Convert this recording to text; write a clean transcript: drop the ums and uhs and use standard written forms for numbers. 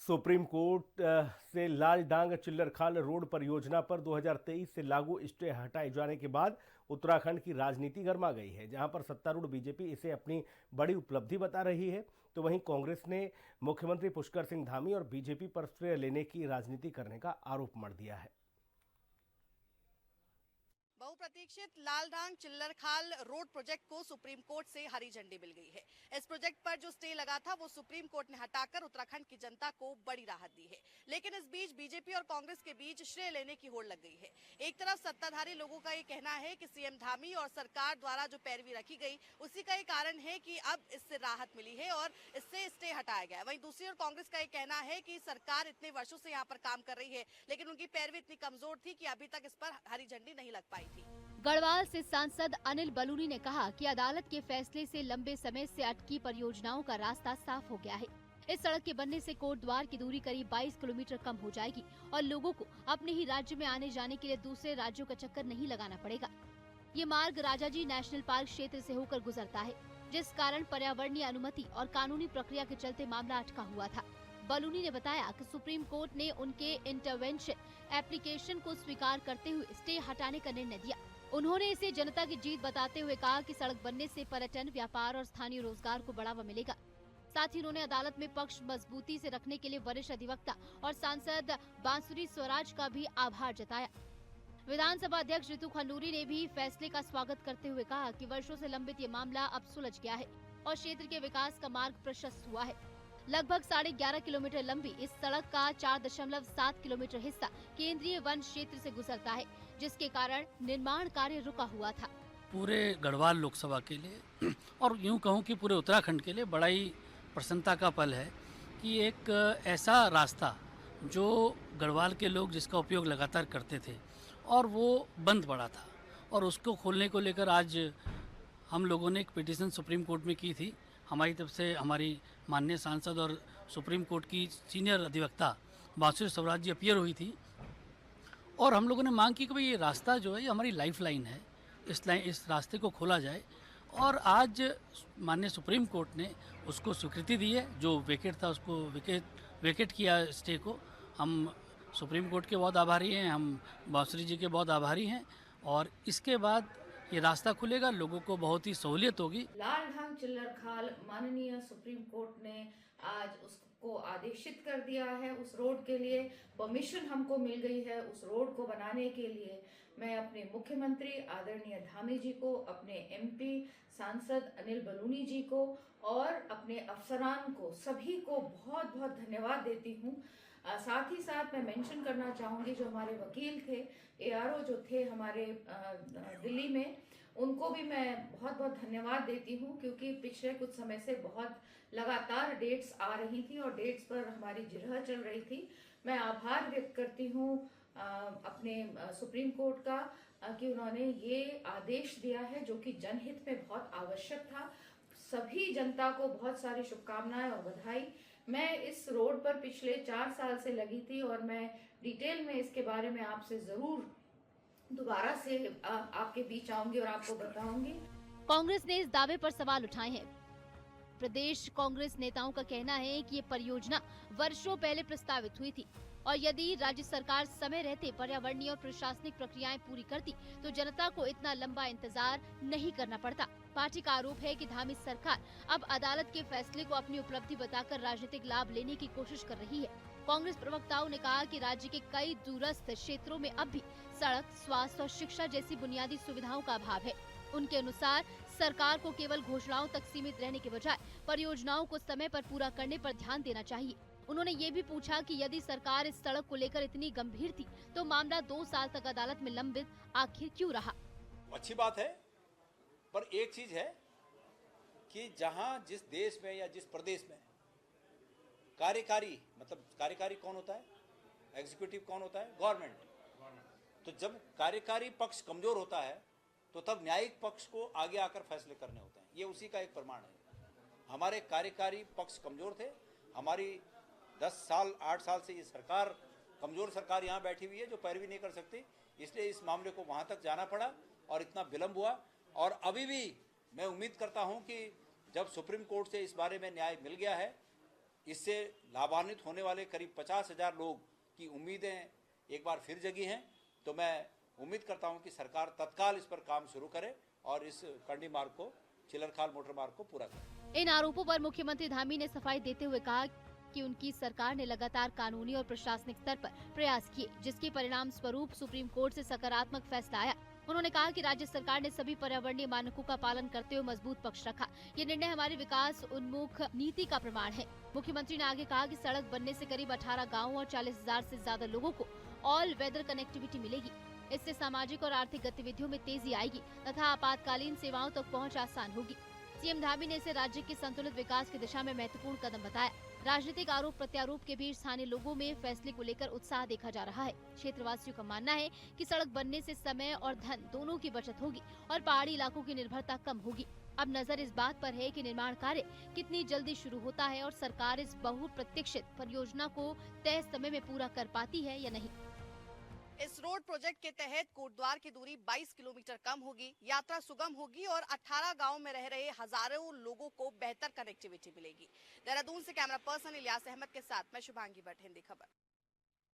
Supreme court से लाल डांग Chillarkhal road परियोजना पर 2023 से लागू स्टे हटाए जाने के बाद उत्तराखंड की राजनीति गर्मा गई है। जहां पर सत्तारूढ़ बीजेपी इसे अपनी बड़ी उपलब्धि बता रही है, तो वहीं कांग्रेस ने मुख्यमंत्री पुष्कर सिंह धामी और बीजेपी पर श्रेय लेने की राजनीति करने का आरोप मढ़ दिया है। बहुप्रतीक्षित लालडांग चिल्लरखाल रोड प्रोजेक्ट को सुप्रीम कोर्ट से हरी झंडी मिल गई है। इस प्रोजेक्ट पर जो स्टे लगा था वो सुप्रीम कोर्ट ने हटाकर उत्तराखंड की जनता को बड़ी राहत दी है। लेकिन इस बीच बीजेपी और कांग्रेस के बीच श्रेय लेने की होड़ लग गई है। एक तरफ सत्ताधारी लोगों का ये कहना है कि सीएम धामी और सरकार द्वारा जो पैरवी रखी गई उसी का ये कारण है कि अब इससे राहत मिली है और इससे स्टे हटाया गया। वहीं दूसरी ओर कांग्रेस का ये कहना है कि सरकार इतने वर्षों से यहाँ पर काम कर रही है, लेकिन उनकी पैरवी इतनी कमजोर थी कि अभी तक इस पर हरी झंडी नहीं लग पाई थी। गढ़वाल से सांसद अनिल बलूनी ने कहा कि अदालत के फैसले से लंबे समय से अटकी परियोजनाओं का रास्ता साफ हो गया है। इस सड़क के बनने से कोटद्वार की दूरी करीब 22 किलोमीटर कम हो जाएगी और लोगों को अपने ही राज्य में आने जाने के लिए दूसरे राज्यों का चक्कर नहीं लगाना पड़ेगा। ये मार्ग राजाजी नेशनल पार्क क्षेत्र से होकर गुजरता है, जिस कारण पर्यावरणीय अनुमति और कानूनी प्रक्रिया के चलते मामला अटका हुआ था। बलूनी ने बताया कि सुप्रीम कोर्ट ने उनके इंटरवेंशन एप्लीकेशन को स्वीकार करते हुए स्टे हटाने का निर्णय दिया। उन्होंने इसे जनता की जीत बताते हुए कहा कि सड़क बनने से पर्यटन, व्यापार और स्थानीय रोजगार को बढ़ावा मिलेगा। साथ ही उन्होंने अदालत में पक्ष मजबूती से रखने के लिए वरिष्ठ अधिवक्ता और सांसद बांसुरी स्वराज का भी आभार जताया। विधानसभा अध्यक्ष ऋतु खंडूरी ने भी फैसले का स्वागत करते हुए कहा कि वर्षों से लंबित ये मामला अब सुलझ गया है और क्षेत्र के विकास का मार्ग प्रशस्त हुआ है। लगभग 11.5 किलोमीटर लंबी इस सड़क का 4.7 किलोमीटर हिस्सा केंद्रीय वन क्षेत्र से गुजरता है, जिसके कारण निर्माण कार्य रुका हुआ था। पूरे गढ़वाल लोकसभा के लिए और यूं कहूं कि पूरे उत्तराखंड के लिए बड़ा ही प्रसन्नता का पल है कि एक ऐसा रास्ता जो गढ़वाल के लोग जिसका उपयोग लगातार करते थे और वो बंद पड़ा था, और उसको खोलने को लेकर आज हम लोगों ने एक पिटीशन सुप्रीम कोर्ट में की थी। हमारी तरफ से हमारी माननीय सांसद और सुप्रीम कोर्ट की सीनियर अधिवक्ता बांसुरी स्वराज जी अपीयर हुई थी, और हम लोगों ने मांग की कि भाई ये रास्ता जो है ये हमारी लाइफ लाइन है, इस रास्ते को खोला जाए। और आज माननीय सुप्रीम कोर्ट ने उसको स्वीकृति दी है। जो वेकेट था उसको वेकेट किया स्टे को। हम सुप्रीम कोर्ट के बहुत आभारी हैं, हम बांसुरी जी के बहुत आभारी हैं, और इसके बाद ये रास्ता खुलेगा, लोगों को बहुत ही सहूलियत होगी। लालडांग चिल्लरखाल माननीय सुप्रीम कोर्ट ने आज उसको आदेशित कर दिया है। उस रोड के लिए परमिशन हमको मिल गई है। उस रोड को बनाने के लिए मैं अपने मुख्यमंत्री आदरणीय धामी जी को, अपने एमपी सांसद अनिल बलूनी जी को और अपने अफसरान को, सभी को बहुत बहुत धन्यवाद देती हूँ। साथ ही साथ मैं मेंशन करना चाहूँगी जो हमारे वकील थे, एआरओ जो थे हमारे दिल्ली में, उनको भी मैं बहुत बहुत धन्यवाद देती हूँ, क्योंकि पिछले कुछ समय से बहुत लगातार डेट्स आ रही थी और डेट्स पर हमारी जिरह चल रही थी। मैं आभार व्यक्त करती हूँ अपने सुप्रीम कोर्ट का कि उन्होंने ये आदेश दिया है जो कि जनहित में बहुत आवश्यक था। सभी जनता को बहुत सारी शुभकामनाएं और बधाई। मैं इस रोड पर पिछले 4 साल से लगी थी और मैं डिटेल में इसके बारे में आपसे जरूर दोबारा से आपके बीच आऊंगी और आपको बताऊंगी। कांग्रेस ने इस दावे पर सवाल उठाए हैं। प्रदेश कांग्रेस नेताओं का कहना है कि ये परियोजना वर्षों पहले प्रस्तावित हुई थी और यदि राज्य सरकार समय रहते पर्यावरणीय और प्रशासनिक प्रक्रियाएं पूरी करती तो जनता को इतना लंबा इंतजार नहीं करना पड़ता। पार्टी का आरोप है कि धामी सरकार अब अदालत के फैसले को अपनी उपलब्धि बताकर राजनीतिक लाभ लेने की कोशिश कर रही है। कांग्रेस प्रवक्ताओं ने कहा कि राज्य के कई दूरस्थ क्षेत्रों में अब भी सड़क, स्वास्थ्य और शिक्षा जैसी बुनियादी सुविधाओं का अभाव है। उनके अनुसार सरकार को केवल घोषणाओं तक सीमित रहने के बजाय परियोजनाओं को समय पर पूरा करने पर ध्यान देना चाहिए। उन्होंने ये भी पूछा कि यदि सरकार इस सड़क को लेकर इतनी गंभीर थी तो मामला 2 साल तक अदालत में लंबित आखिर क्यों रहा। अच्छी बात है, पर एक चीज है कि जहां जिस देश में या जिस प्रदेश में कार्यकारी कौन होता है, एग्जीक्यूटिव कौन होता है, गवर्नमेंट। तो जब कार्यकारी पक्ष कमजोर होता है तो तब न्यायिक पक्ष को आगे आकर फैसले करने होते हैं। ये उसी का एक प्रमाण है। हमारे कार्यकारी पक्ष कमजोर थे। हमारी 10 साल 8 साल से ये सरकार, कमजोर सरकार यहाँ बैठी हुई है जो पैरवी नहीं कर सकती, इसलिए इस मामले को वहां तक जाना पड़ा और इतना विलंब हुआ। और अभी भी मैं उम्मीद करता हूं कि जब सुप्रीम कोर्ट से इस बारे में न्याय मिल गया है, इससे लाभान्वित होने वाले करीब 50,000 लोग की उम्मीदें एक बार फिर जगी हैं। तो मैं उम्मीद करता हूं कि सरकार तत्काल इस पर काम शुरू करे और इस कंडी मार्ग को, चिलरखाल मोटर मार्ग को पूरा करे। इन आरोपों पर मुख्यमंत्री धामी ने सफाई देते हुए कहा कि उनकी सरकार ने लगातार कानूनी और प्रशासनिक स्तर पर प्रयास किए, जिसके परिणाम स्वरूप सुप्रीम कोर्ट से सकारात्मक फैसला आया। उन्होंने कहा कि राज्य सरकार ने सभी पर्यावरणीय मानकों का पालन करते हुए मजबूत पक्ष रखा। ये निर्णय हमारी विकास उन्मुख नीति का प्रमाण है। मुख्यमंत्री ने आगे कहा कि सड़क बनने से करीब 18 गाँव और 40,000 से ज्यादा लोगों को ऑल वेदर कनेक्टिविटी मिलेगी। इससे सामाजिक और आर्थिक गतिविधियों में तेजी आएगी तथा आपातकालीन सेवाओं तक पहुंच आसान होगी। सीएम धामी ने इसे राज्य के संतुलित विकास की दिशा में महत्वपूर्ण कदम बताया। राजनीतिक आरोप प्रत्यारोप के बीच स्थानीय लोगों में फैसले को लेकर उत्साह देखा जा रहा है। क्षेत्रवासियों का मानना है कि सड़क बनने से समय और धन दोनों की बचत होगी और पहाड़ी इलाकों की निर्भरता कम होगी। अब नजर इस बात पर है कि निर्माण कार्य कितनी जल्दी शुरू होता है और सरकार इस बहुप्रतीक्षित परियोजना को तय समय में पूरा कर पाती है या नहीं। इस रोड प्रोजेक्ट के तहत कोटद्वार की दूरी 22 किलोमीटर कम होगी, यात्रा सुगम होगी और 18 गांव में रह रहे हजारों लोगों को बेहतर कनेक्टिविटी मिलेगी। देहरादून से कैमरा पर्सन इलियास अहमद के साथ मैं शुभांगी भट्ट, हिंदी खबर।